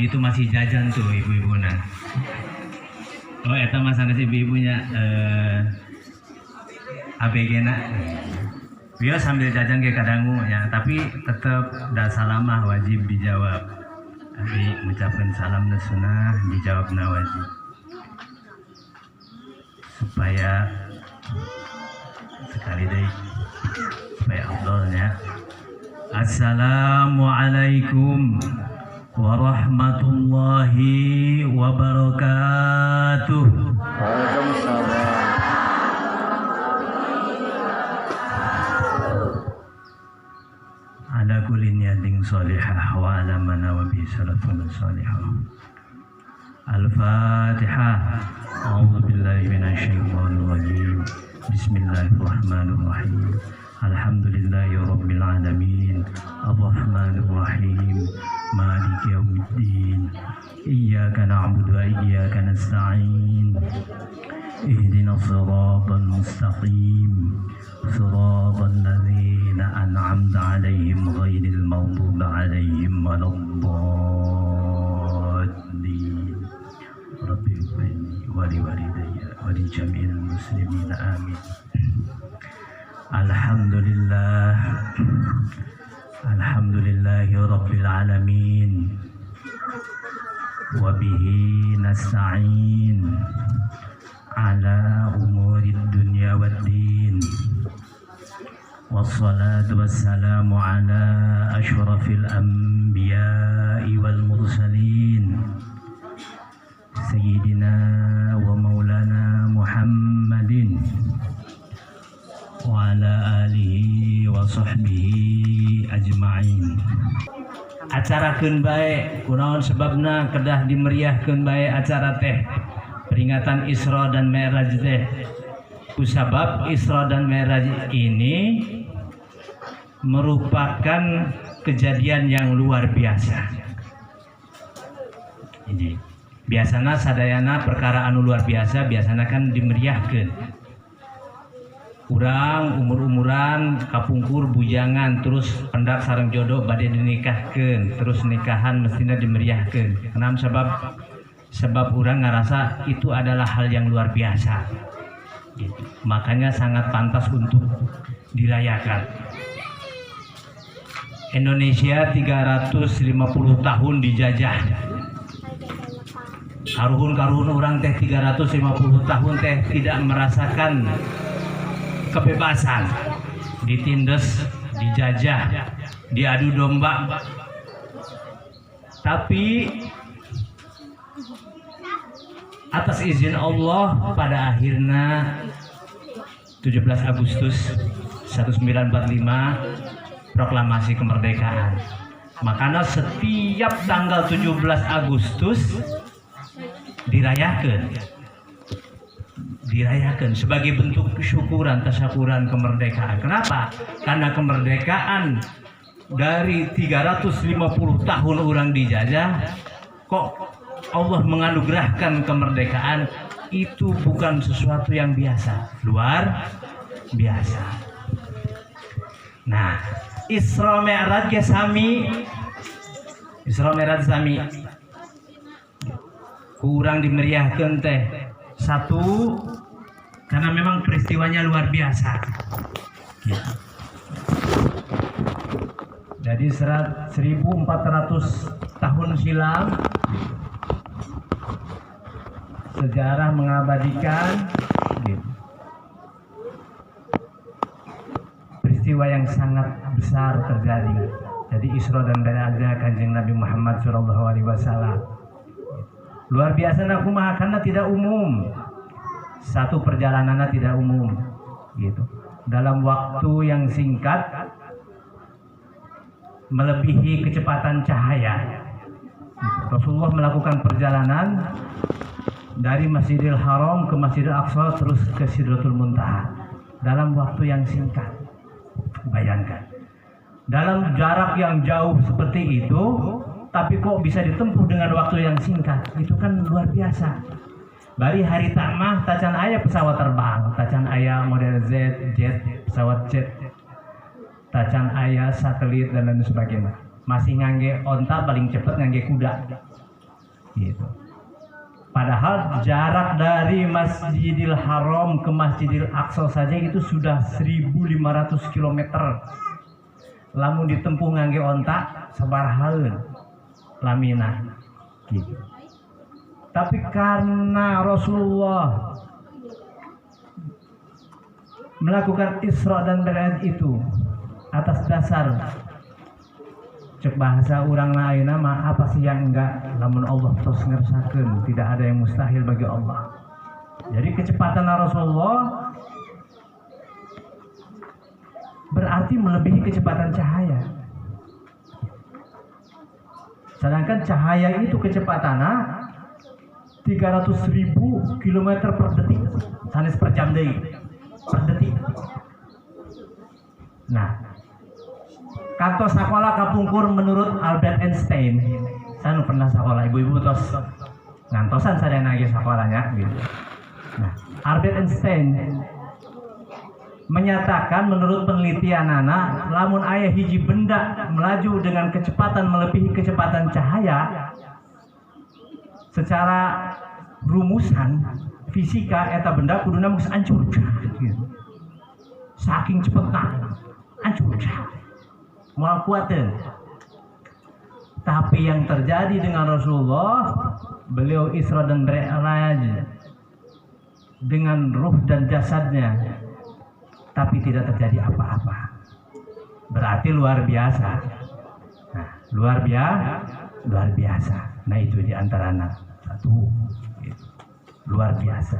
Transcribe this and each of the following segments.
Jadi itu masih jajan tuh ibu-ibu nah. Oh eta masana si ibu-ibunya ABG nak. Dia sambil jajan ke kadangu ya, tapi tetap dah salamah wajib dijawab. Tapi mengucapkan salam dan sunnah dijawab wajib. Supaya sekali deh supaya afdalnya. Assalamualaikum warahmatullahi wabarakatuh. Waalaikumsalam. Ala kulli niyatin shalihah wa ala man wa bi salafun salihah. Al-Fatihah. A'udzu billahi minasyaitonir rajim. Bismillahirrahmanirrahim. Alhamdulillahi rabbil alamin. Arrahmanir rahim. Maliki yaumiddin. Iyyaka na'budu wa iyyaka nasta'in. Ihdinas siratal mustaqim. Siratal ladzina an'amta 'alaihim ghairil maghdubi 'alaihim waladdallin. Rabbi ighfirli wa liwalidayya wa li jami'il muslimin amin. Alhamdulillah. Alhamdulillahi rabbil alamin. Wa bihi nasta'in ala umurid dunya waddin. Wassalatu wassalamu ala ashrafil anbiya'i wal mursalin Sayyidina wa maulana Muhammadin wa ala alihi wa sahbihi ajma'in. Acarakeun bae kunaon sebabna kedah dimeriahkeun bae acara teh peringatan Isra dan Mi'raj teh. Kusabab Isra dan Mi'raj ini merupakan kejadian yang luar biasa. Jadi biasana sadayana perkara anu luar biasa biasana kan dimeriahkeun. Urang umur-umuran kapungkur bujangan terus pendak sareng jodoh bade dinikahkeun, terus nikahan mestinya dimeriahkeun. Kenapa? Sebab urang ngerasa itu adalah hal yang luar biasa. Gitu. Makanya sangat pantas untuk dirayakan. Indonesia 350 tahun dijajah. Karuhun orang teh 350 tahun teh tidak merasakan kebebasan, ditindas, dijajah, diadu domba. Tapi atas izin Allah pada akhirnya 17 Agustus 1945 proklamasi kemerdekaan. Makanya setiap tanggal 17 Agustus dirayakan sebagai bentuk syukuran, tasyakuran kemerdekaan. Kenapa? Karena kemerdekaan dari 350 tahun orang dijajah, kok Allah menganugerahkan kemerdekaan, itu bukan sesuatu yang biasa, luar biasa. Nah, Isra Mi'raj sami kurang dimeriahkan teh. Satu, karena memang peristiwanya luar biasa. Jadi 1400 tahun silam sejarah mengabadikan peristiwa yang sangat besar terjadi. Jadi Isra dan Mi'raj Kanjeng Nabi Muhammad SAW. Luar biasa nakumaha karena tidak umum. Satu perjalanannya tidak umum. Gitu. Dalam waktu yang singkat melebihi kecepatan cahaya. Gitu. Rasulullah melakukan perjalanan dari Masjidil Haram ke Masjidil Aqsa terus ke Sidratul Muntaha dalam waktu yang singkat. Bayangkan, dalam jarak yang jauh seperti itu, tapi kok bisa ditempuh dengan waktu yang singkat, itu kan luar biasa. Bari hari takmah tacan aya pesawat terbang, tacan aya model jet, pesawat jet, tacan aya satelit dan lain sebagainya. Masih ngangge onta paling cepat ngangge kuda. gitu. Padahal jarak dari Masjidil Haram ke Masjidil Aqsa saja itu sudah 1.500 km. Lamun ditempuh ngangge ontak sabarahaeun lamina gitu. Tapi karena Rasulullah melakukan Isra dan Mi'raj itu atas dasar cek bahasa urang ayeuna mah apa sih yang enggak, lamun Allah tos ngersakeun tidak ada yang mustahil bagi Allah. Jadi kecepatan Rasulullah berarti melebihi kecepatan cahaya. Sedangkan cahaya itu kecepatannya 300.000 km per detik, sanes per jam deui, per detik. Nah, kantos sekolah kapungkur menurut Albert Einstein. Saya pernah sekolah, ibu-ibu tos ngantosan saya nage sekolahnya gitu. Nah, Albert Einstein menyatakan menurut penelitian anak, lamun aya hiji benda melaju dengan kecepatan melebihi kecepatan cahaya, secara rumusan fisika eta benda kuduna geus hancur gitu. Saking cepetna hancur. Moal kuatin. Tapi yang terjadi dengan Rasulullah, beliau Isra dan Mi'raj dengan ruh dan jasadnya, tapi tidak terjadi apa-apa. Berarti luar biasa. Nah, luar biasa. Nah, itu diantaranya satu, gitu. Luar biasa.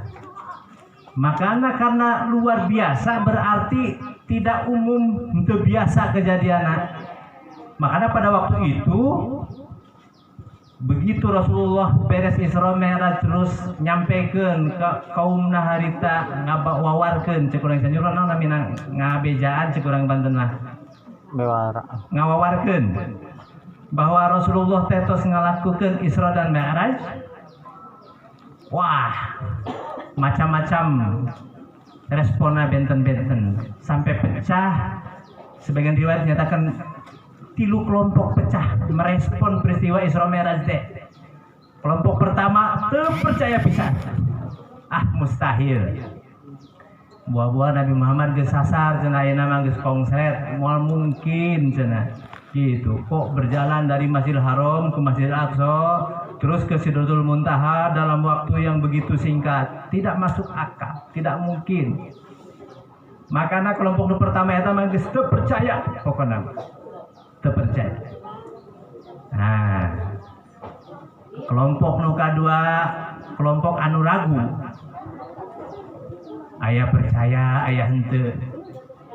Makanya karena luar biasa berarti tidak umum, untuk biasa kejadiannya. Makanya pada waktu itu begitu Rasulullah beres Isra Mi'raj terus nyampekeun ke kaum harita ngawawarkeun cek urang sanjurna namina ngabejaan cek urang Bantenna. Bewara. Ngawawarkeun bahwa Rasulullah tetos ngalakukeun Isra dan Mi'raj. Wah, macam-macam responnya benten-benten sampai pecah. Sebagian riwayat menyatakan 3 kelompok pecah merespon peristiwa Isra Mi'raj teh. Kelompok pertama percaya pisan. Mustahil. Buah-buah Nabi Muhammad geus sasar cenah ayeuna mah geus konslet, moal mungkin cenah. Gitu. Kok berjalan dari Masjidil Haram ke Masjidil Aqsa terus ke Sidratul Muntaha dalam waktu yang begitu singkat? Tidak masuk akal, tidak mungkin. Makanya kelompok pertama eta mah geus teu percaya, pokona teu percaya. Nah, kelompok nu kadua, kelompok anu ragu. Aya percaya, aya henteu.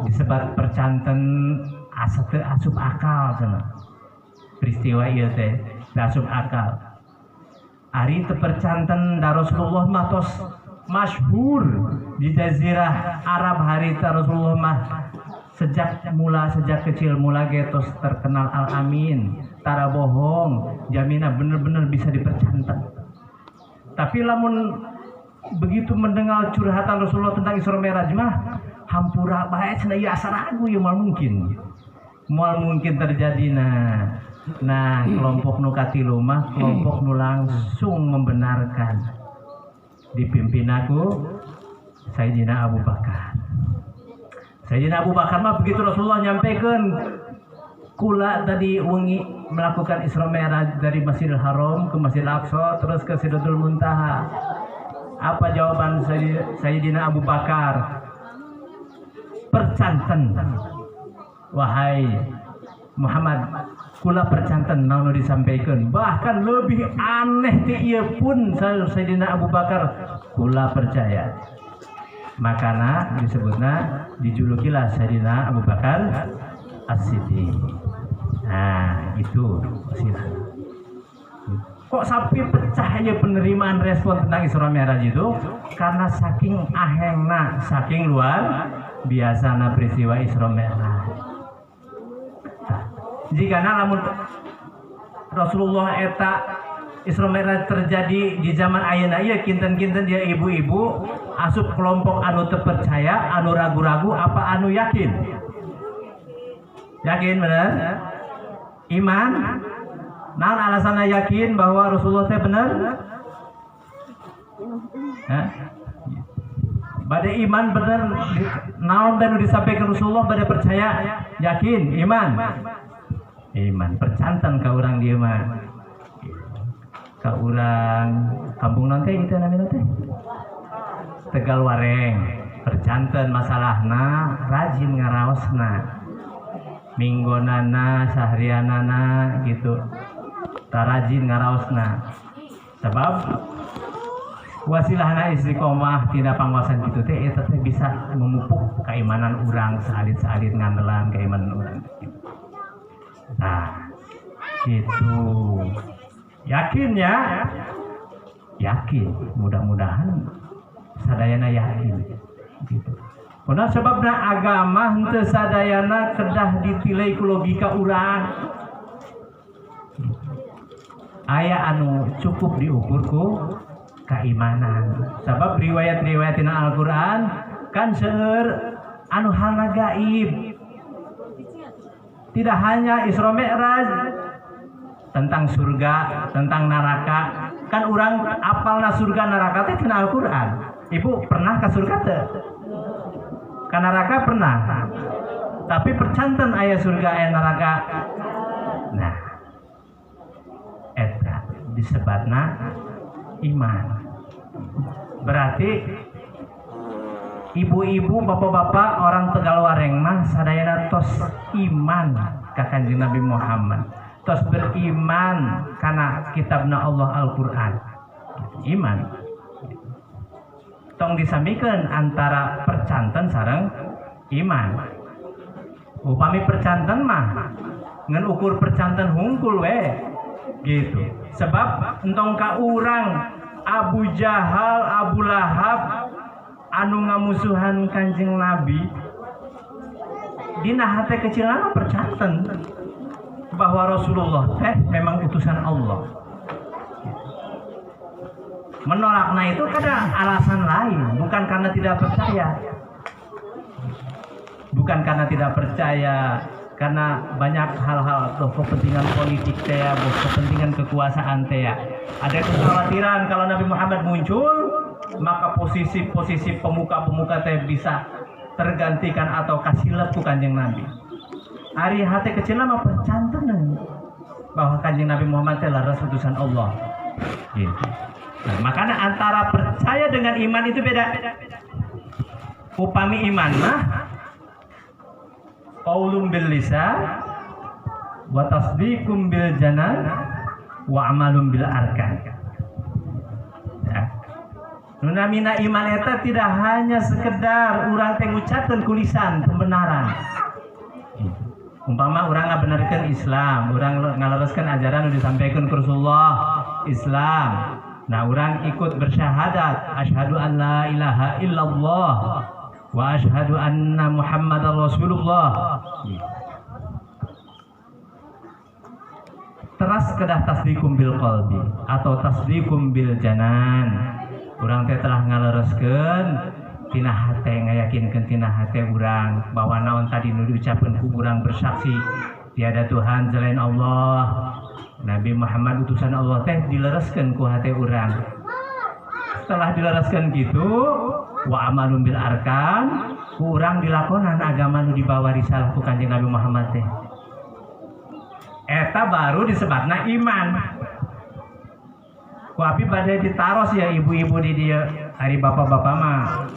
Disebat percanten asa teu asup akal cenah. Peristiwa ieu teh teu asup akal. Ari teu percanten da Rasulullah mah tos masyhur di jazirah Arab harita Rasulullah mah sejak kecil mula getos terkenal al-amin, tara bohong, jamina bener-bener bisa dipercanten. Tapi lamun begitu mendengar curhatan Rasulullah tentang Isra Mi'raj mah hampura bae cenah ieu asa ragu ya moal mungkin terjadi. Nah, kelompok nu katilu mah kelompok nu langsung membenarkan, dipimpin aku Sayyidina Abu Bakar. Sayyidina Abu Bakar mah begitu Rasulullah nyampaikan kula tadi wengi melakukan Isra Mi'raj dari Masjidil Haram ke Masjidil Aqsa terus ke Sidratul Muntaha. Apa jawaban Sayyidina Abu Bakar? Percanten. Wahai Muhammad, kula percanten naon disampaikan. Bahkan lebih aneh ti ieu pun Sayyidina Abu Bakar kula percaya. Makana disebutna dijulukilah Sayyidina Abu Bakar As-Siddiq. Nah, itu sila. Kok sampai pecah ya penerimaan respon tentang Isra Mi'raj itu? Karena saking ahengna, saking luar biasana peristiwa Isra Mi'raj. Jika lamun Rasulullah eta Isra Mi'raj terjadi di zaman ayeuna ieu kinten-kinten dia ibu-ibu asup kelompok anu teu percaya, anu ragu-ragu apa anu yakin? Yakin bener? Iman? Naon alasanna yakin bahwa Rasulullah teh bener? Bade iman bener, naon dan disampaikan Rasulullah bade percaya, yakin, iman. Iman percantan ka urang dieu mah. Ka urang kampung nanti gitu namanya teh. Tegal Wareng, percantan masalahna rajin ngaraosna. Minggonana, sahrianana gitu. Tarajin ngaraosna. Sebab wasilahna istiqomah tina panguasaan gitu teh eta teh bisa memupuk keimanan urang salit-salit ngandelan keimanan urang. Nah, gitu. Yakin ya? Yakin. Mudah-mudahan sadayana yakin. Gitu. Karena sebabna agama henteu sadayana kedah ditilai ku logika urang. Aya anu cukup diukur ku keimanan. Sebab riwayat-riwayat tina Al-Qur'an kan seueur anu halna gaib. Tidak hanya Isra Mi'raj tentang surga, tentang neraka. Kan urang apalna surga neraka teh tina Al-Qur'an. Ibu pernah ke surga teh? Ka neraka pernah. Tapi percanten aya surga aya neraka. Nah, eta disebutna iman. Berarti ibu-ibu, bapak-bapak, orang Tegal Wareng mah sadayana tos iman ka Kanjeng Nabi Muhammad. Tos beriman karena kitabna Allah Al-Qur'an. Iman. Tong disamikeun antara percanten sareng iman. Upami percanten mah ngan ukur percanten hungkul we. Gitu. Sebab entong ka urang Abu Jahal, Abu Lahab anu ngamusuhan Kanjeng Nabi dina hate kecilna percanten bahwa Rasulullah teh memang utusan Allah. Menolakna itu kada alasan lain, bukan karena tidak percaya. Bukan karena tidak percaya, karena banyak hal-hal kepentingan politik teh, kepentingan kekuasaan teh. Ada kekhawatiran kalau Nabi Muhammad muncul, maka posisi pemuka-pemuka teh bisa tergantikan atau kasilep ku Kanjeng Nabi. Ari hati kecilna mah percanten bahwa Kanjeng Nabi Muhammad teh laras utusan Allah. Gitu. Nah, makanya antara percaya dengan iman itu beda. Upami iman mah qaulun bil lisan wa tasdiqum bil janan wa amalun bil arkan. Ya. Nunamina iman eta tidak hanya sekedar urang teh ngucapkeun ku lisan pembenaran. Umpama urang ngabenerkeun Islam, urang ngalereskeun ajaran nu disampaikan ku Rasulullah Islam. Nah, urang ikut bersyahadat asyhadu an la ilaha illallah wa asyhadu anna Muhammadar Rasulullah. Teras kedah tasdiqum bil qalbi atau tasdiqum bil janan. Urang teh telah ngalereskeun tina hate, ngayakinkeun tina hate urang bahwa naon tadi nu diucapkeun ku urang bersaksi tiada Tuhan selain Allah, Nabi Muhammad utusan Allah teh dilereskeun ku hate urang. Setelah dilereskeun gitu, wa amalun bil arkan, ku urang dilakonan agama nu dibawa risalah ku Kanjeng Nabi Muhammad teh. Eta baru disebutna iman. Ku abi bade ditaros ya ibu-ibu di dieu, hari bapak-bapak mah.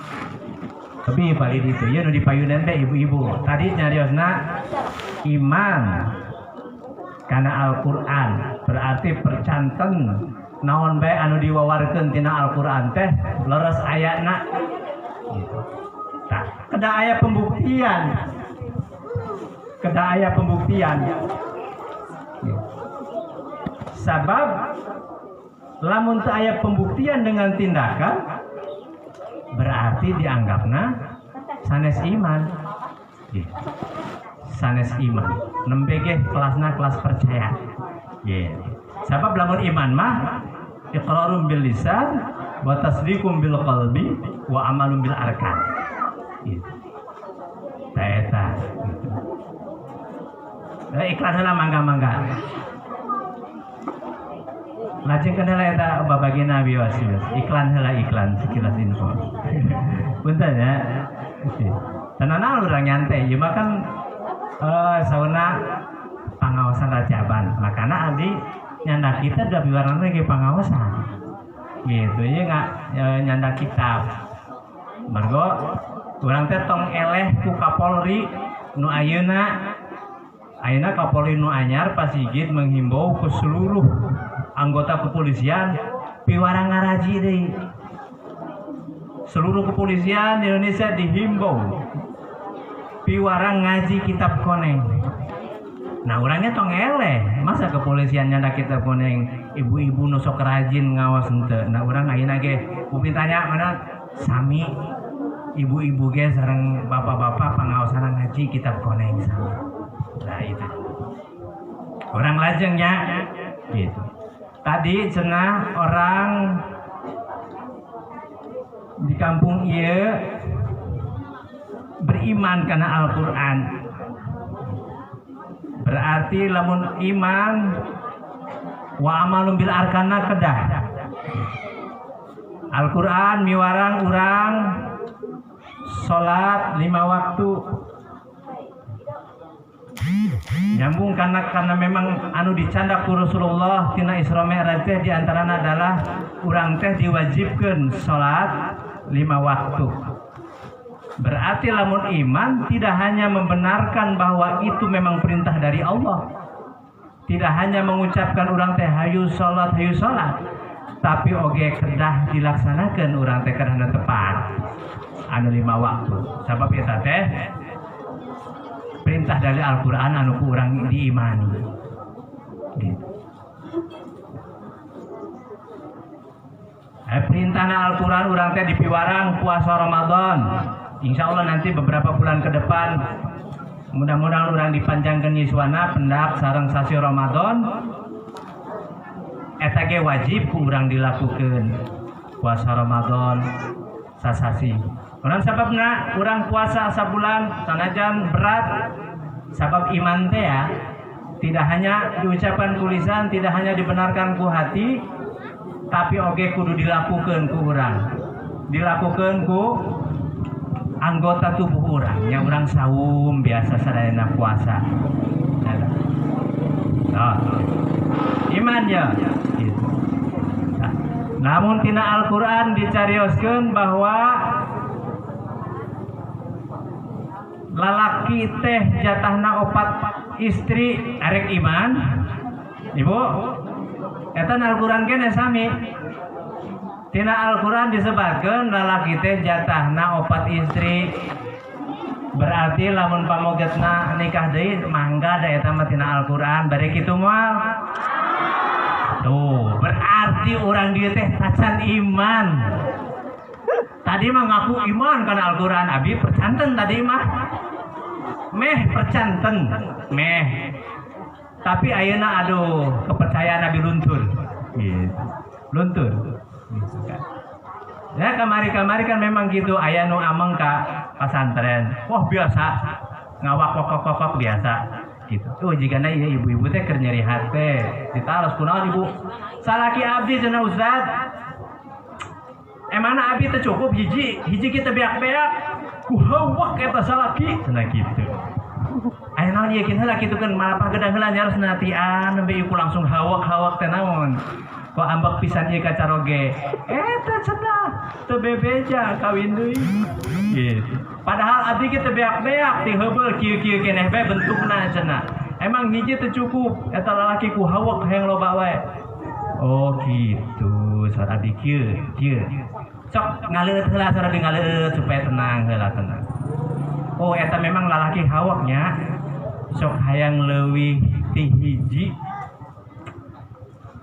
Tapi balik itu ya nu dipayunan teh ibu-ibu. Tadi nyariosna iman karena Al-Qur'an, berarti percanten naon bae anu diwawarkeun tina Al-Qur'an teh leres ayatna. Gitu. Tah, kedah aya pembuktian. Kedah aya pembuktian. Gitu. Sabab lamun teu aya pembuktian dengan tindakan berarti dianggapna sanes iman. Gitu. Sanes iman. Nembe ge kelasna kelas percaya. Gitu. Sabab lamun iman mah iqrarun bil lisan wa tasdiqum bil qalbi wa amalun bil arkan. Gitu. Eta. Gitu. Iklan heula mangga-mangga. Lajeng kendala eta babagina bios iklan heula iklan sekilas info. Punten ya. Tenana urang nyantai, ieu mah kan sauna pangaosan rajaban. Makana abdi nyanda kita da biwarana ge pangaosan. Gitu ieu nyanda kitab. Margo urang teh tong eleh ku Kapolri nu ayeuna Kapolri nu anyar pasigit menghimbau ke seluruh anggota kepolisian piwarang ngaraji deui. Seluruh kepolisian di Indonesia dihimbau piwarang ngaji kitab koneng. Nah, orangnya tong eleh, masa kepolisian nyanda kitab koneng, ibu-ibu nu sok rajin ngawas henteu. Nah, urang ayeuna ge upin tanya mana sami ibu-ibu ge sareng bapak-bapak pangaosan ngaji kitab koneng sami. Nah, itu. Orang lajengnya gitu. Tadi cenah orang di kampung ieu beriman karena Al-Qur'an. Berarti lamun iman wa amalun bil arkana kedah. Al-Qur'an miwarang urang salat 5 waktu. Nyambung karena memang anu dicandak ku Rasulullah tina Isra Mi'raj teh diantarana adalah urang teh diwajibkeun salat 5 waktu. Berarti lamun iman tidak hanya membenarkan bahwa itu memang perintah dari Allah, tidak hanya mengucapkan urang teh hayu salat, tapi oge kedah dilaksanakeun urang teh kedah tepat anu 5 waktu. Sabab eta teh perintah dari Al-Qur'an anu ku urang diimani. Gitu. Perintahna Al-Qur'an urang teh dipiwarang puasa Ramadan. Insya Allah nanti beberapa bulan ke depan mudah-mudahan urang dipanjangkeun yuswana pendak sareng sasi Ramadan. Eta ge wajib ku urang dilakukeun puasa Ramadan sasasi. Urang sababna urang puasa sabulan sanajan berat sabab iman teh ya tidak hanya diucapkan ku lisan, tidak hanya dibenarkan ku hati, tapi oge kudu dilakukeun ku urang. Dilakukeun ku anggota tubuh urang, nya urang saum biasa sadayana puasa. Nah, iman ya. Gitu. Nah, namun tina Al-Qur'an dicarioskeun bahwa lalaki teh jatahna 4 istri arek iman. Ibu, eta Al-Qur'an kene sami. Tina Al-Qur'an disebutkeun lalaki teh jatahna 4 istri. Berarti lamun pamogetna nikah deui mangga da eta mah tina Al-Qur'an bari kitu moal. Tuh, berarti orang dia teh tacan iman. Tadi mah ngaku iman karena Al-Qur'an, abi percanten tadi mah. Meh percanten, meh. Tapi ayeuna aduh kepercayaan abi luntur. Gitu. Luntur. Ya kamari-kamari kan memang gitu aya nu ameng ka pasantren. Wah biasa ngawak kokok biasa gitu. Tuh jigana ieu ibu-ibu teh keur nyeri hate. Ditaros kunaon ibu? Salaki abdi cenah Ustad. Emana abdi teh cukup hiji kita beak-beak. Ku hawak eta salaki cenah kitu. Aya naon ieu kieu heula kitukeun malapah gedah heula nyaros natian nembe ieu langsung hawak teh naon? Kok ambek pisan ieu kacaroge. Eta cenah teu bebeja kawin deui. Gitu. Padahal abdi kita beak-beak ti heubeul kieu-kieu keneh bae bentukna cenah. Emang hiji teu cukup eta lalaki ku hawak hayang loba wae. Oh gitu, saur abdi kieu. Sok ngaleut heula saur abdi ngaleut supaya tenang heula tenang. Oh eta memang lalaki hawaknya sok hayang leuwih ti hiji.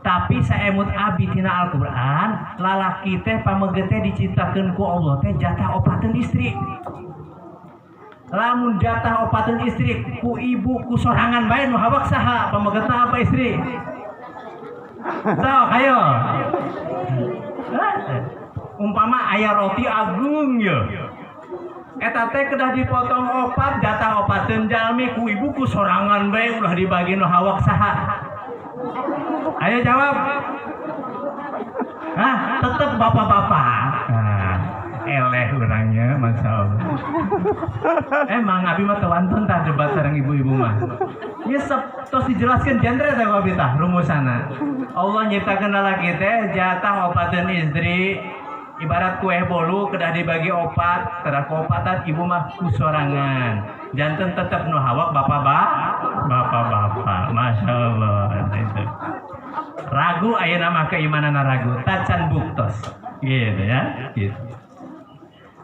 Tapi saemut abdi tina Al-Qur'an lalaki teh pameugeut teh diciptakeun ku Allah teh jatah 4 istri. Lamun jatah 4 istri ku ibu ku sorangan bae nu hawak saha pameugeutna apa istri? Sok ayo. Umpama aya roti agung ya. Eta teh kedah dipotong 4 jatah 4 jalmi ku ibu ku sorangan bae ulah dibagi nu hawak saha. Ayo jawab. Tetap bapak-bapak. Eleh orangnya, masya Allah. Emang abi mah tewantun tah debat sareng ibu-ibu mah. Ya tos dijelaskan genre teh abi tah rumusana. Allah nyiptakeun lalaki teh jatah opateun istri. Ibarat kue bolu kedah dibagi opat, terah opatan ibu mah kusorangan. Janten tetep nu hawak bapak-bapak. Masya Allah. Itu. Ragu ayeuna mah keimanan ragu, tacan buktos. Gitu ya, gitu.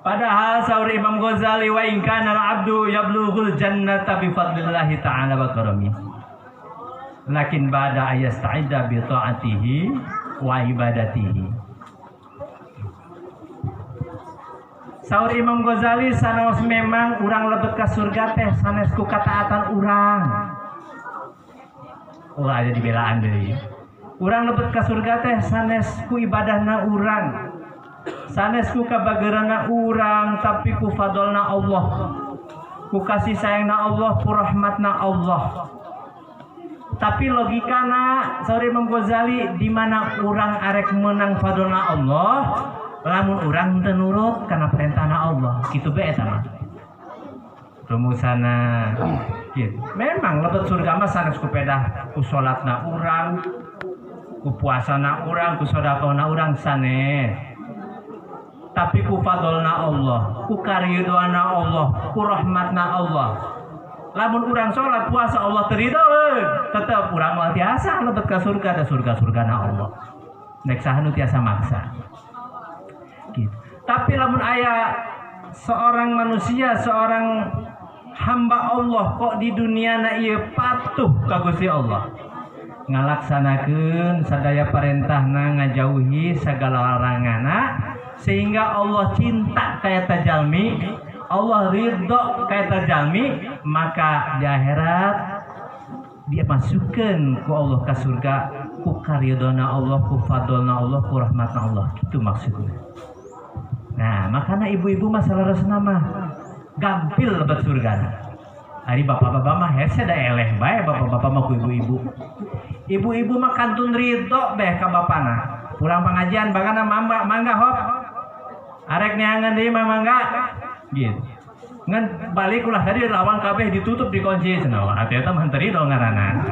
Padahal saur Imam Ghazali wa in kana al-'abdu yablughul jannata bi fadlillahi ta'ala wa karami. Lakin ba'da ayasta'idda bi ta'atihi wa ibadatihi. Saur Imam Ghazali sanes memang urang lebet ka surga teh sanes ku kataatan urang. Ulah ada dibelaan deui. Urang lebet ka surga teh sanes ku ibadahna urang. Sanes ku kabageurana urang tapi ku fadolna Allah, ku kasih sayangna Allah, ku rahmatna Allah. Tapi logikana saur Imam Ghazali di mana urang arek menang fadolna Allah, lamun urang teu nurut kana perintahna Allah, kitu bae eta mah. Rumusana gitu. Memang lebet surga mah sanes ku pedah ku salatna urang, ku puasana urang, ku sedekahna urang sanes. Tapi ku fadolna Allah, ku karidhoana Allah, ku rahmatna Allah. Lamun urang sholat puasa Allah teridoeun, tetep urang mah tiasa lebet ka surga, da surga-surgana Allah. Nek saha nu tiasa maksa. Gitu. Tapi lamun aya seorang manusia, seorang hamba Allah kok di duniana ieu patuh ka Gusti Allah. Ngalaksanakeun sadaya parentahna, ngajauhi sagala laranganna, sehingga Allah cinta kaya tajalmi, Allah ridho kaya tajalmi, maka di akhirat dia masukkan ku Allah ke surga, ku karidona Allah, ku fadolna Allah, ku rahmatna Allah. Itu maksudnya. Nah, makanya ibu-ibu masalah resna mah gampil lebet surga. Hari bapak-bapak mah hese da eleh bae bapak-bapak mah ku ibu-ibu. Ibu-ibu mah kantun ridho beh ka bapana. Pulang pengajian bagana mangga hop. Arek neangan deui mah mangga. Gitu. Ngan balik ulah tadi lawang kabeh ditutup dikunci cenah. Atuh eta mah teu ridho ngaranna.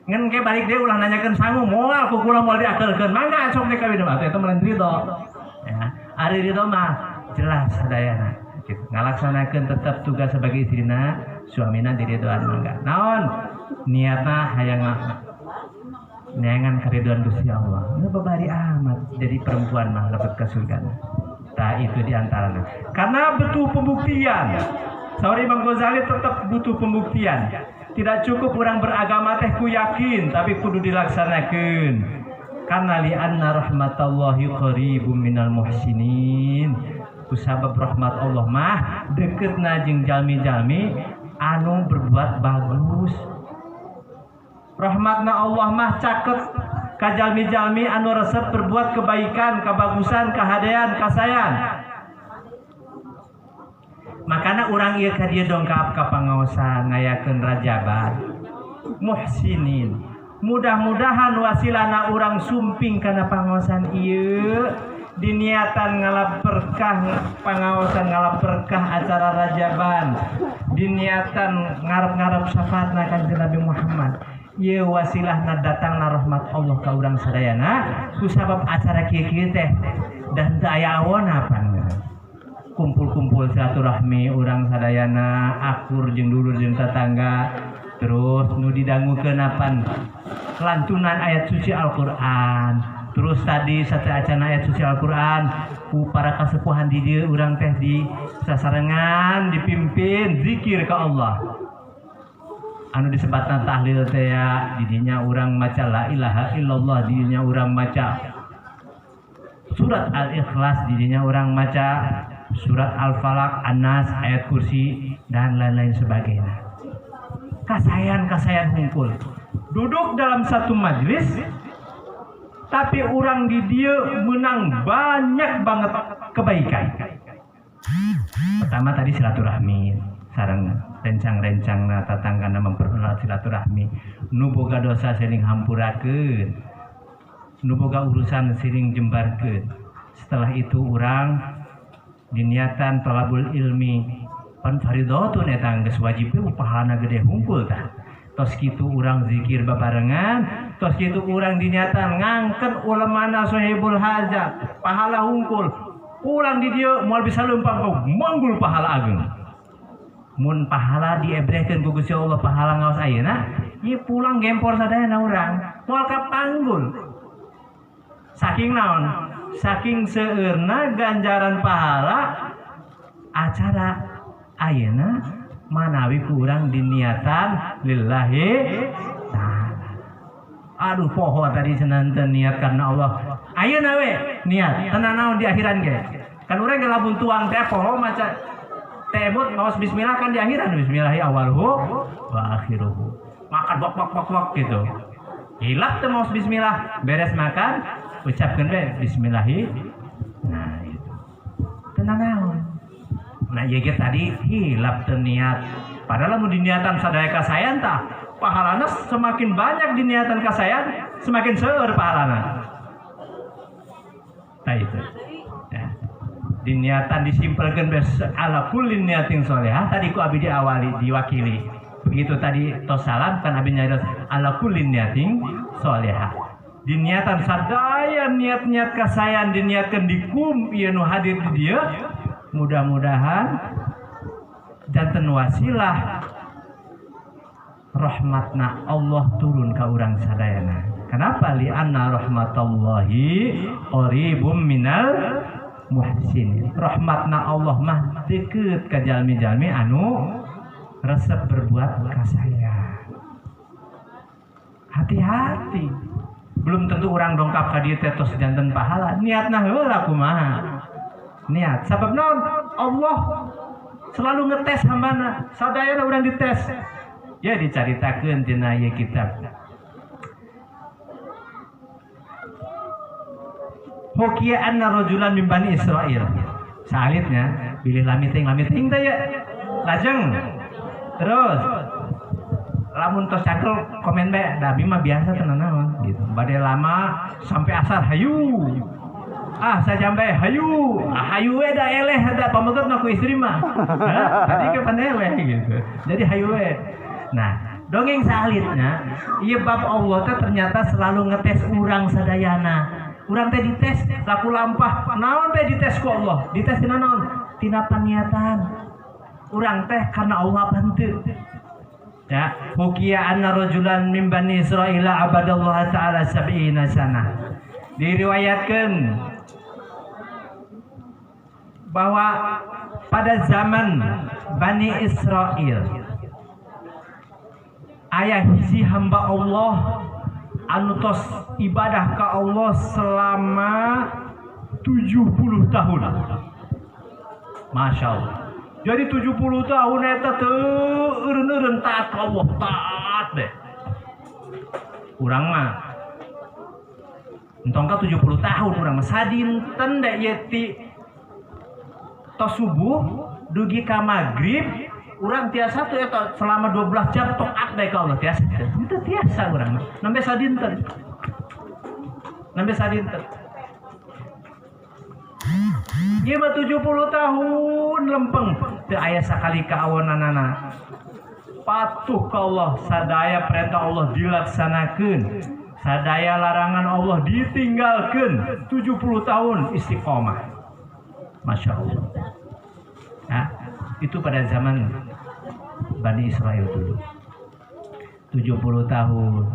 Ngan ke balik deui ulah nanyakeun sangu moal ku kula moal diakelkeun mangga sok nek kawin mah atuh eta mah ridho. Ya, ari ridho mah jelas sadayana. Gitu. Ngalaksanakeun tetap tugas sebagai istrina, suamina diridhoan mangga. Naon? Niatna hayang neangan keriduan Gusti Allah. Ini babari amat jadi perempuan mah lebet ke surga. Nah itu diantaranya. Karena butuh pembuktian. Saur Imam Ghazali tetap butuh pembuktian. Tidak cukup orang beragama teh ku yakin, tapi kudu dilaksanakeun. Karena li'anna rahmatallahi qaribum minal muhsinin. Kusabab rahmat Allah mah deketna jeung jalmi-jalmi anu berbuat bagus. Rahmatna Allah mah caket ka jalmi-jalmi anu resep berbuat kebaikan, kebagusan, kahadean, kasayan. Makana urang ieu ka dieu dongkap ka pangaosan ngayakeun rajaban. Muhsinin. Mudah-mudahan wasilana urang sumping kana pangaosan ieu diniatan ngalap berkah pangaosan ngalap berkah acara rajaban. Diniatan ngarep-ngarep syafaatna kanjeng Nabi Muhammad. Ye wasilahna datangna rahmat Allah ka urang sadayana ku sabab acara kieu-kieu teh dan teu aya awonna pan kumpul-kumpul silaturahmi urang sadayana akur jeung dulur jeung tetangga terus nu didangukeun apan lantunan ayat suci Al-Qur'an terus tadi sateacana ayat suci Al-Qur'an ku para kasepuhan di dieu urang teh di sasarengan dipimpin zikir ka Allah anu disebatna tahlil teh ya didinya urang maca la ilaha illallah didinya urang maca surat Al-Ikhlas didinya urang maca surat Al-Falaq, An-Nas, ayat kursi dan lain-lain sebagainya. Kasayan hunkul duduk dalam satu majelis tapi urang di dieu menang banyak banget kebaikan. Pertama tadi silaturahmi sareng rencang-rencangna tatanggana mempererat silaturahmi, nu boga dosa sering hampurakeun, nu boga urusan sering jembarkeun. Setelah itu urang diniatan thalabul ilmi pan faridatun eta geus wajib pahalana gede hungkul tah. Tos kitu urang zikir babarengan, tos kitu urang diniatan ngangket ulamana sahibul hajat, pahala hungkul. Urang di dieu moal bisa leumpang kau manggul pahala ageung. Mun pahala diebrehkeun ku Gusti Allah pahala ngaos ayeuna, ieu pulang gempor sadayana urang moal kapanggul. Saking naon? Saking seueurna ganjaran pahala acara ayeuna manawi kurang diniatan lillahi ta'ala. Aduh poho tadi senanten niat karena Allah. Ayeuna we niat tenan naon di akhiran ge. Kan urang ge lamun tuang teh poho maca tebut ngaos bismillah kan di akhiran bismillahi awalhu wa akhiruhu. Makan bok gitu. Hilap teh maos bismillah, beres makan ucapkeun we bismillahi. Nah itu. Tenan naon. Nah ieu ge tadi hilap teu niat. Padahal mun diniatan sadaya kasayan tah pahalana semakin banyak diniatan kasayan semakin seueur pahalana. Tah itu. Ya. Diniatan disimpelkeun bes ala kulli niatin sholehah tadi ku abdi awali diwakili. Begitu tadi tos salam kan abdi nyarios ala kulli niatin sholehah. Diniatan sadaya niat-niat kasayan diniatkeun dikum ieu nu hadir di dieu. Mudah-mudahan janten wasilah rahmatna Allah turun ka urang sadayana. Kenapa? Li anna rahmatallahi qaribum minal muhsinin. Rahmatna Allah mah deukeut ka jalmi-jalmi anu resep berbuat kasaya. Hati-hati. Belum tentu orang dongkap ka dieu teh tos janten pahala. Niatna heula kumaha? Niat sabab naon Allah selalu ngetes hambana sadayana urang dites ya dicaritakeun tina ieu kitab Hukiya anna rajulan min bani Israil salitnya pilih lamiting teh ya lajeng terus lamun tos cakel komen bae da abi mah biasa tenan naon gitu bade lama sampai asar hayu saya jambai hayu hayu we da eleh da pamegetna ku istri mah tadi ke paneleh gitu jadi hayu we. Nah dongeng salitnya ieu bab Allah teh ternyata selalu ngetes urang sadayana. Urang teh dites laku lampah naon teh dites ku Allah dites tina naon tina paniatan urang teh karena Allah bantu ya. Hukiya anna rajulan min bani Israila abadallah ta'ala 70 sanah. Diriwayatkan bahwa pada zaman Bani Israel aya hiji hamba Allah anu tos ibadah ka Allah selama 70 tahun. Masya Allah. Jadi 70 tahun eta teu eureun-eureun taat ka Allah, taat deh. Urang mah entong ka 70 tahun urang mah sadinten da ieu ti tos subuh dugi ka magrib urang tiasa tuh eta selama 12 jam taat bae ka Allah tiasa. Itu tiasa urang nembe sadinten. Ieu mah 70 tahun lempeng teu aya sakali kaawonanana. Patuh ka Allah, sadaya perintah Allah dilaksanakeun. Sadaya larangan Allah ditinggalkeun. 70 tahun istiqomah. Masya Allah. Nah, itu pada zaman Bani Israel dulu 70 tahun.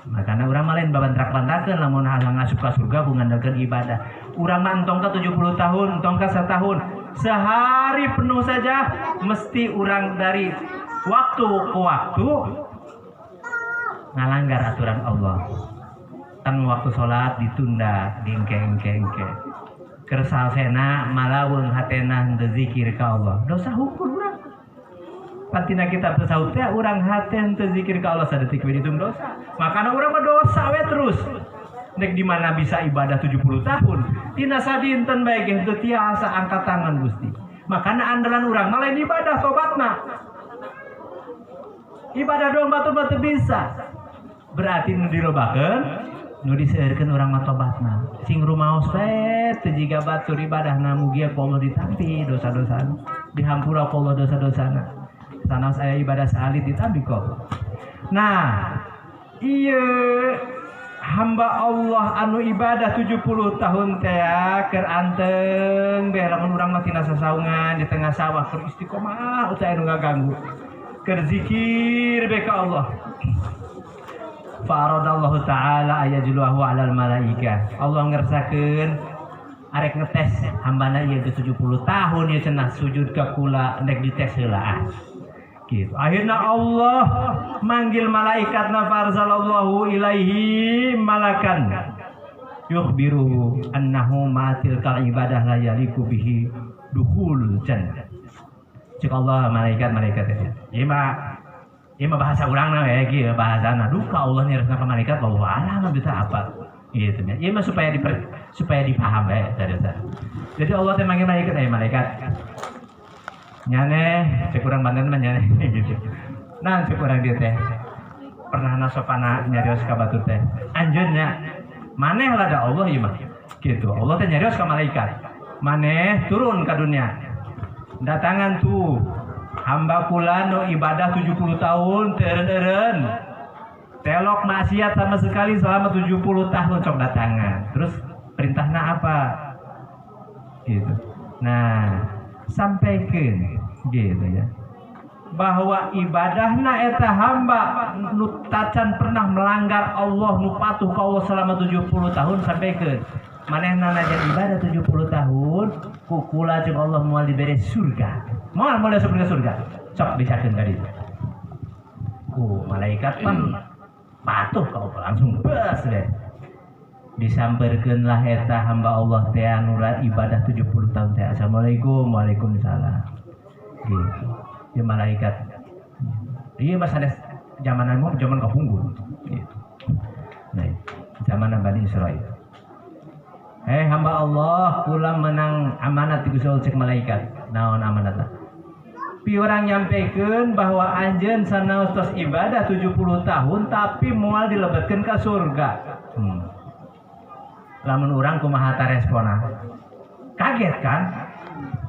Makanya orang lain babantrak-bantrakeun lamun halang asup ka surga ngandalkeun ibadah. Urang mah entong ka 70 tahun, entong ka 1 tahun. Sehari penuh saja mesti urang dari waktu ke waktu ngalanggar aturan Allah. Tang waktu sholat ditunda, diengke-engke. Kersalsena malaweung hatena henteu zikir ka Allah. Dosa hukum urang. Pantina kitab tasawuf teh urang hate henteu zikir ka Allah sadetik we ditum dosa. Makana urang mah dosa we terus. Nek di mana bisa ibadah 70 tahun, tina sadinten bae ge teu tiasa angkat tangan Gusti. Makana andalan urang mah lain ibadah tobatna. Ibadah doang batu-batu bisa. Berarti nu dilobakeun, nu diseueurkeun urang mah tobatna. Sing rumaos bae teu jiga batur ibadahna mugia ku Allah ditampi dosa-dosana. Dihampura ku Allah dosa-dosana. Sanaos aya ibadah saali ditampi ku Allah. Nah, ieu hamba Allah anu ibadah 70 tahun teh keur anteng bae lamun urang mah tina sasaungan di tengah sawah keur istiqomah usah anu ngaganggu. Keur zikir bae ka Allah. Fa'aradallahu ta'ala ayajluhu 'alal malaika. Allah ngersakeun arek ngetes hambana ieu 70 tahun ieu cenah sujud ka kula nek dites heula. Gitu. Akhirna Allah manggil malaikatna farsalallahu ilaihi malakan yukhbiruhu annahu matil kal ibadah la yaliku bihi dukhul jannah. Cek Allah malaikat itu. Ieu mah bahasa urangna we kieu bahasana. Duka Allah nyeresna ka malaikat bahwa alah bisa apa gitu nya. Ieu mah supaya dipaham we dasar. Jadi Allah teh manggil malaikat, nyane cek urang Banten mah nyane gitu. Nah cek urang dieu teh pernah nasopana nyarios ka batur teh. Anjeun nya maneh lada Allah ieu mah. Gitu. Allah teh nyarios ka malaikat. Maneh turun ka dunia. Datangan tuh hamba kula nu ibadah 70 tahun teureun-eureun. Telok maksiat sama sekali selama 70 tahun cok datangan. Terus perintahna apa? Gitu. Nah, sampaikan gitu ya. Bahwa ibadahna eta hamba nu tacan pernah melanggar Allah nu patuh ka Allah selama 70 tahun sampaikan. Manehna najan ibadah 70 tahun kukula jeung Allah moal dibere surga. Moal masuk ke surga. Sok dicakeun tadi. Malaikat pan patuh ka Allah langsung bes deh. Disamperkeun lah eta hamba Allah teh anu ibadah 70 tahun teh. Assalamualaikum, waalaikumsalam. Gitu. Dia malaikat. Ieu mah sanes zamanan mah zaman kapungkur. Gitu. Nah, zaman Bani Israil. Hamba Allah kula menang amanat di Gusti Allah cek malaikat. Naon amanatna? Pi urang nyampikeun bahwa anjeun sanaos tos ibadah 70 tahun tapi moal dilebetkeun ka surga. Lamun urang kumaha ta responna? Kaget kan?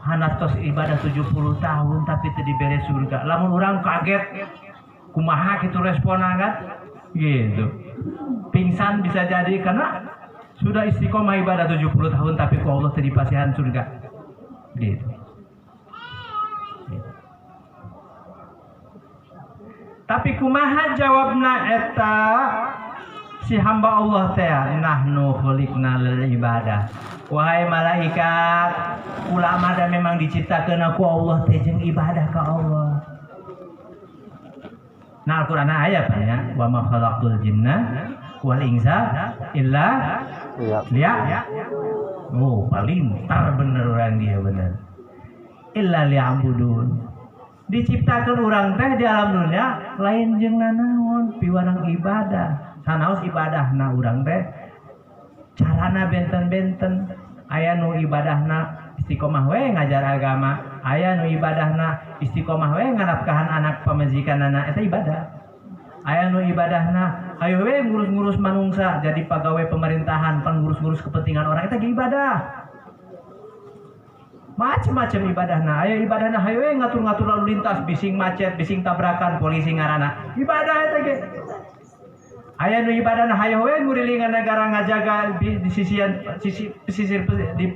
Hanas tos ibadah 70 tahun tapi teu dibere surga. Lamun urang kaget kumaha kitu responna kan? Gitu. Pingsan bisa jadi karena sudah istiqomah ibadah 70 tahun tapi ku Allah teu dipasihan surga. Gitu. Tapi kumaha jawabna eta si hamba Allah teh nahnu khuliqna lil ibadah. Wahai malaikat, ulama dan memang diciptakeun aku Allah teh jeung ibadah ka Allah. Nah Al-Qur'an aya banyak wa ma khalaqtul jinna wal insa illa liya. Oh paling tar bener orang dia bener. Illa liya'budun. Diciptakan orang teh di alam dunia lain jeung nanaon piwarang ibadah. Sanaos ibadahna urang teh carana benten-benten. Aya nu ibadahna istiqomah we ngajar agama, aya nu ibadahna istiqomah we nganafkahan anak pamajikanana eta ibadah. Aya nu ibadahna ayo we ngurus-ngurus manungsa jadi pegawai pemerintahan, pan ngurus-ngurus kepentingan orang eta ge ibadah. Macam-macam ibadahna. Aya ibadahna hayo we ngatur-ngatur lalu lintas, bising macet, bising tabrakan, polisi ngaranna. Ibadah eta ge. Aya nu ibadahna hayo we ngurilingan negara ngajaga di pesisir di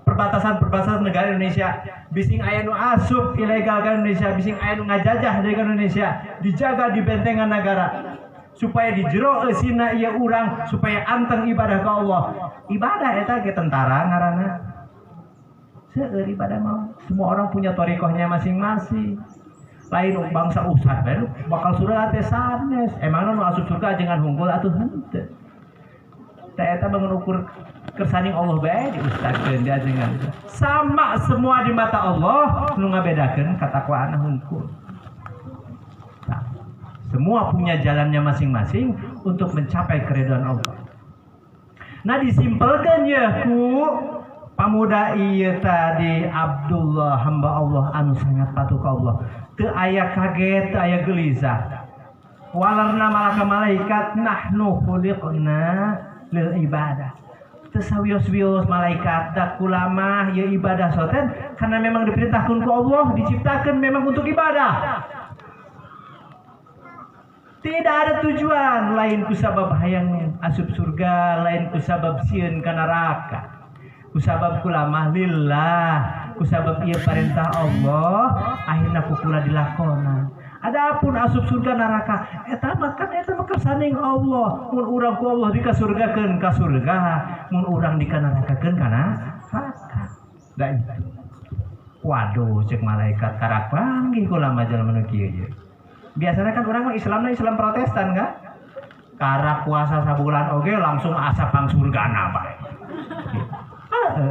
perbatasan negara Indonesia. Bising aya nu asup ilegal ka Indonesia, bising aya nu ngajajah dari Indonesia, dijaga di bentengan negara. Supaya dijero eusina ieu urang supaya anteng ibadah ka Allah. Ibadah eta ge tentara ngaranna. Seueur ibadah mah semua orang punya thariqahnya masing-masing. Lain bangsa ustad bae bakal surga teh sanes. Emangna nu asup surga jangan hungkul atuh henteu. Teh eta mengukur kersaning Allah bae diustadkeun dia jangan. Sama semua di mata Allah nu ngabedakeun katakwaana hungkul. Semua punya jalannya masing-masing untuk mencapai keridhaan Allah. Nah disimpelkan ya ku pamuda ieu tadi Abdullah hamba Allah anu sangat patuh ka Allah. Teu aya kaget, teu aya gelisah. walarna malaka malaikat nahnu khuliqna lil ibadah. Tesawios-wios malaikat dak kulamah ya ibadah soten karena memang diperintahkan ku Allah, diciptakan memang untuk ibadah. Tidak ada tujuan lain ku sabab hayang asup surga, lain ku sabab sieun ka neraka. Ku sabab kulamah lillah, ku sabab ieu perintah Allah, akhirna ku kula dilakonan. Adapun asup surga neraka eta mah kesaning Allah. Mun urang ku Allah dikasurgakeun ka surga, mun urang dikanarakakeun kana neraka. Da itu. Waduh cek malaikat karak panggih kula mah jalma nu kieu ye. Biasanya kan urang mah Islamna Islam Protestan kan? Karak puasa sabulan oge langsung asa pang surgana bae.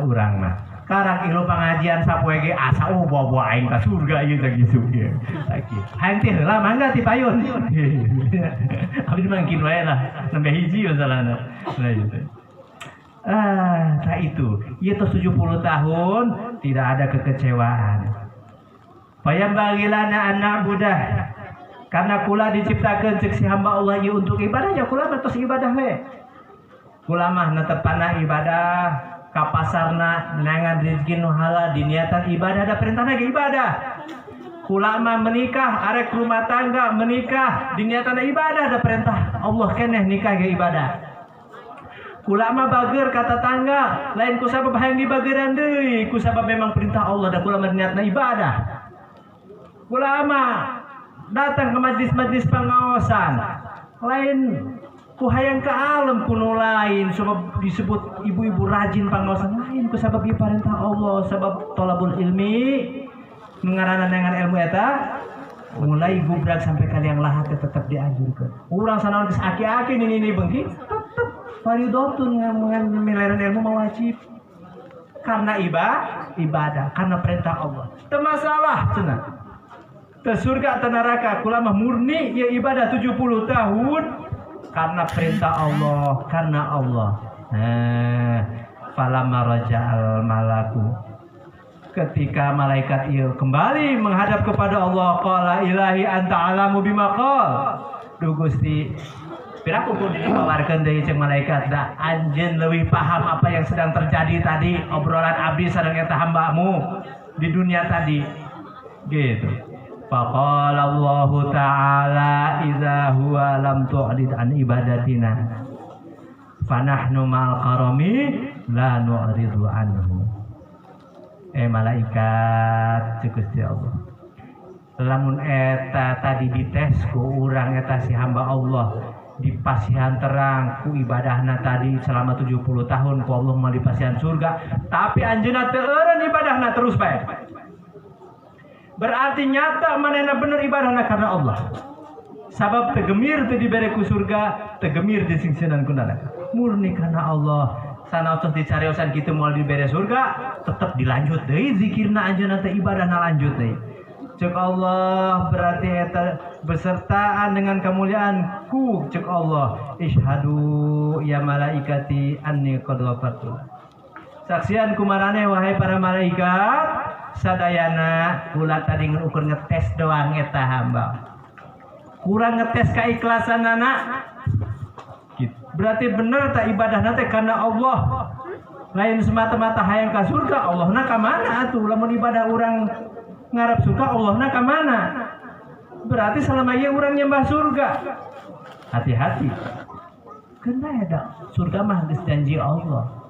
Urang mah karak ilu pengajian sapoe ge asa bawa aing ka surga ieu teh gitu ye. Sakitu. Hayang teh heula mangga ti payun. Abdi mangkin wae lah, nembe hiji masalahna. Nah itu. Itu. Ieu tos 70 tahun tidak ada kekecewaan. Payam bagilana anak budah. Karena kula diciptakeun cek si hamba Allah ieu untuk ibadah ya kula mah tos ibadah we. Kula mah netepana ibadah. Ka pasarna nangan rezeki nu halal diniatan ibadah ada perintahna ge ibadah. Kula mah menikah arek rumah tangga menikah diniatan ibadah ada perintah Allah keneh nikah ge ibadah. Kula mah bageur ka tetangga lain ku sabab hayang dibageuran deui ku sabab memang perintah Allah da kula mah niatna ibadah. Kula mah datang ke majlis-majlis pengaosan lain ku hayang ka alam kuno lain sebab disebut ibu-ibu rajin pangaosan lain ku sabab ieu perintah Allah sabab thalabul ilmi ngaranna dengan ilmu eta mulai gubrak sampai kalian lahat tetap dianjurkeun. Urang sanaon geus aki-aki nini beungki tetep faridatun ngameleran ilmu mah wajib. Karena ibadah, karena perintah Allah. Teu masalah cenah. Teu surga teu neraka, kula mah murni ya ibadah 70 tahun. Karena perintah Allah, karena Allah. Falamma raja'al malaku. Ketika malaikat itu kembali menghadap kepada Allah, qala ilahi anta alamu bima qal. Duh Gusti, piraku pun dipawarkeun deui jeung malaikat da anjeun leuwih paham apa yang sedang terjadi tadi obrolan abdi sareng eta hambamu di dunia tadi. Gitu. Faqala Allah Ta'ala idza huwa lam tu'rid an ibadatina fanahnu ma'al karami la nu'ridu anhu. Malaikat Gusti Allah lamun eta tadi dites ku urang eta si hamba Allah dipasihan terang ku ibadahna tadi selama 70 tahun ku Allah mau dipasihan surga tapi anjeunna teu eureun ibadahna terus bae. Berarti nyata manehna bener ibadahna karena Allah. Sabab tegemir teu dibere ku surga, tegemir disingsinan ku neraka. Murni karena Allah. Sanaos dicariosan kitu moal dibere surga, tetep dilanjut deui zikirna anjeunna teh ibadahna lanjut deui. Cek Allah berarti eta besertaan dengan kemuliaanku cek Allah. Ishhadu ya malaikati anni qad ghafartu. Saksian kumarane wahai para malaikat sadayana kula tadi ngukur ngetes doang eta hamba. Kurang ngetes keikhlasan anak. Gitu. Berarti bener tak ibadahna teh karena Allah. Lain semata-mata hayang ka surga, Allahna ka mana atuh? Lamun ibadah urang ngarep surga, Allahna ka mana? Berarti selama ieu urang nyembah surga. Hati-hati. Kenapa ya surga mah geus janji Allah.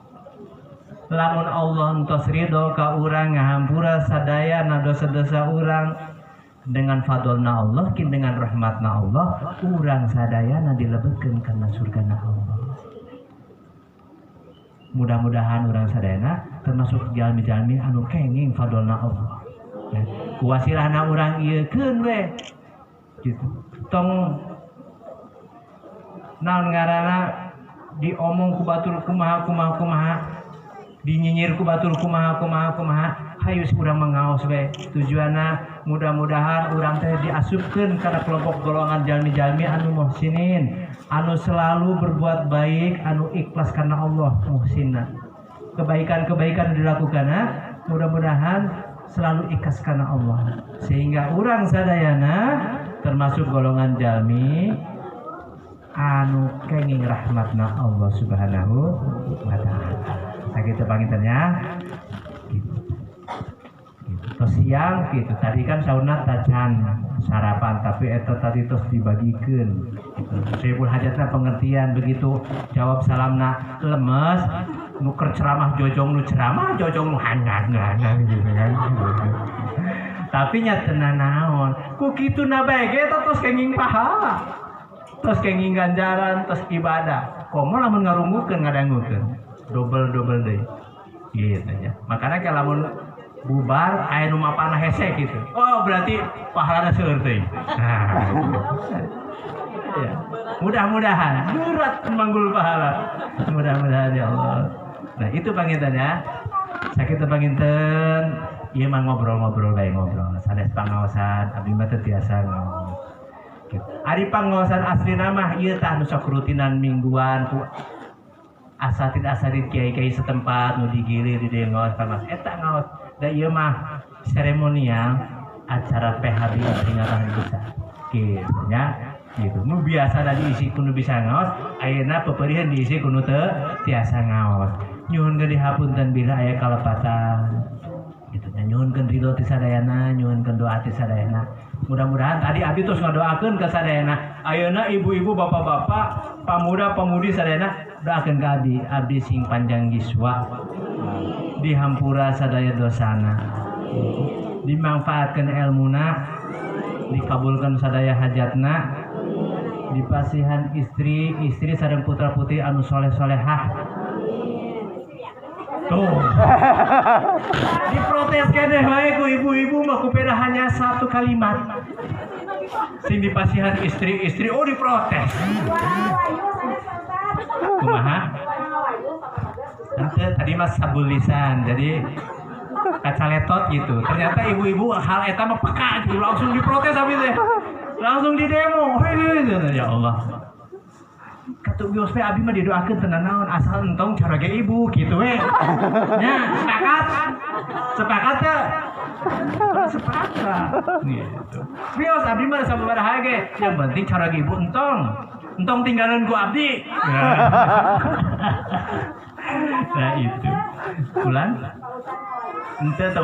Lamun Allah entos ridho ka urang ngahampura sadayana dosa-dosa urang dengan fadlna Allah kin dengan rahmatna Allah urang sadayana dilebetkeun kana surgana Allah. Mudah-mudahan urang sadayana termasuk jalmi-jalmi anu kenging fadlna Allah. Ya, kuwasilahna urang ieu keun we. Gitu. Tong naon ngaranna diomong ku batur kumaha dinyinyir ku batur kumaha hayu urang mangaos we tujuanna mudah-mudahan urang teh diasupkeun kana kelompok golongan jalmi-jalmi anu muhsinin anu selalu berbuat baik anu ikhlas karena Allah muhsinna kebaikan-kebaikan dilakukanna mudah-mudahan selalu ikhlas karena Allah sehingga urang sadayana termasuk golongan jalmi anu kenging rahmatna Allah Subhanahu wa taala. Sakitu pangintennya. Terus siang gitu. Tadi kan sauna tacan sarapan tapi eta tadi terus dibagikeun. Gitu. Sayyidul hajatna pengertian begitu jawab salamna lemes nuker ceramah jojong nu ceramah jojong nu hangat gitu kan. Tapi nya teu naon. Ku kituna bae ge terus kenging pahala. Terus kenging ganjaran terus ibadah. Komo lamun ngarunggukeun ngadangukeun. Double deui. Gitu nya. Makana kalau lamun bubar aya nu mapana hese gitu. Oh, berarti pahalana seueur teuing. Nah. Ya. Mudah-mudahan berat manggul pahala. Mudah-mudahan ya Allah. Nah, itu pangintennya. Sakitu panginten ieu mah ngobrol-ngobrol bae ngobrol. Sanes pangaosan abdi mah teu tiasa ngaos. Gitu. Ari pangaosan aslina mah ieu tah nu sok rutinan mingguan ku asatid kiai-kiai setempat nu digilir di dieu ngaos pangaos eta ngaos. Da ieu mah seremonial acara PHB peringatan besar. Gitu nya. Gitu. Nu biasa da diisi ku nu bisa ngaos, ayeuna pepeuriheun diisi ku nu teu tiasa ngaos. Nyuhunkeun dihapunten bila aya kalepatan. Gitu nya nyuhunkeun ridho ti sadayana, nyuhunkeun doa ti sadayana. Mudah-mudahan tadi abdi tos ngadoakeun ka sadayana. Ayeuna ibu-ibu, bapak-bapak, pamuda-pamudi sadayana doakeun ka abdi sing panjang yuswa. Dihampura sadaya dosana, dimanfaatkan ilmuna, dikabulkan sadaya hajatna, dipasihan istri sareng putra putri anu soleh solehah. Tuh, diprotes keneh wae ku ibu-ibu mah kupeda hanya satu kalimat. Sing dipasihan istri oh diprotes. Kumaha? Tadi mas sabul lisan, jadi kacaletot gitu. Ternyata ibu-ibu hal eta mah peka gitu, langsung diprotes habis teh. Langsung di demo. Ya Allah. Katu bios teh abi mah didoakeun teu naon asal entong cara ge ibu gitu we. Nya, sepakat teh. Sepakat. Gitu. Bios abdi mah sababaraha ge, yang penting cara ge ibu entong tinggalan ku abdi. Nah itu pulang ente teu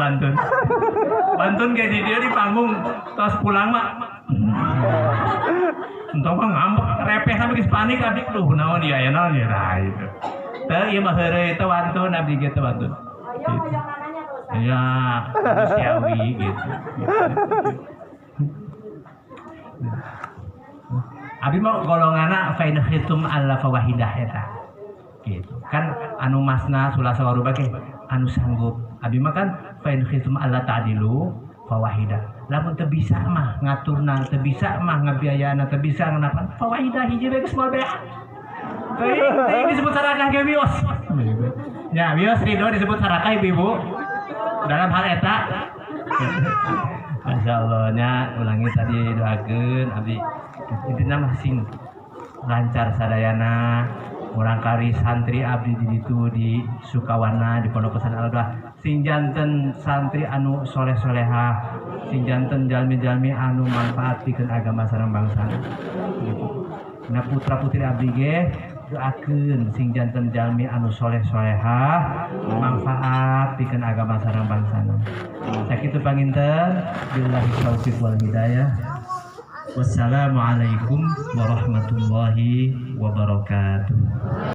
bantun kayak di dia di panggung terus pulang mak entong mah ngambek repeh sampai geus panik abdi tuh naon dia aya naon ya nah itu teu ieu mah heureuy teu wantun abdi ge teu wantun ya manusiawi gitu. Abi mah golonganna fa in khitum alla fawahidah eta gitu kan anu masna sulasa waruba ge anu sanggup abi mah kan fa in khitum alla ta'dilu fawahidah lamun teu bisa mah ngaturna teu bisa mah ngabiayana teu bisa nganapan fawahidah hiji we geus moal bea teuing disebut sarakah ge bios nya bios ridho disebut sarakah ibu-ibu dalam hal eta masyaallah nya ulangi tadi doakeun abdi intina mah sing lancar sadayana urang kari santri abdi di ditu di Sukawana di Pondok Pesantren Al-Huda sing janten santri anu soleh-solehah sing janten jalmi-jalmi anu manfaatikeun agama sareng bangsa gitu. Nah putra putri abdi ge doakeun sing janten jalmi anu soleh-solehah manfaat pikeun agama sareng bangsana. Sakitu panginten billahi taufiq wal hidayah. Wassalamualaikum warahmatullahi wabarakatuh.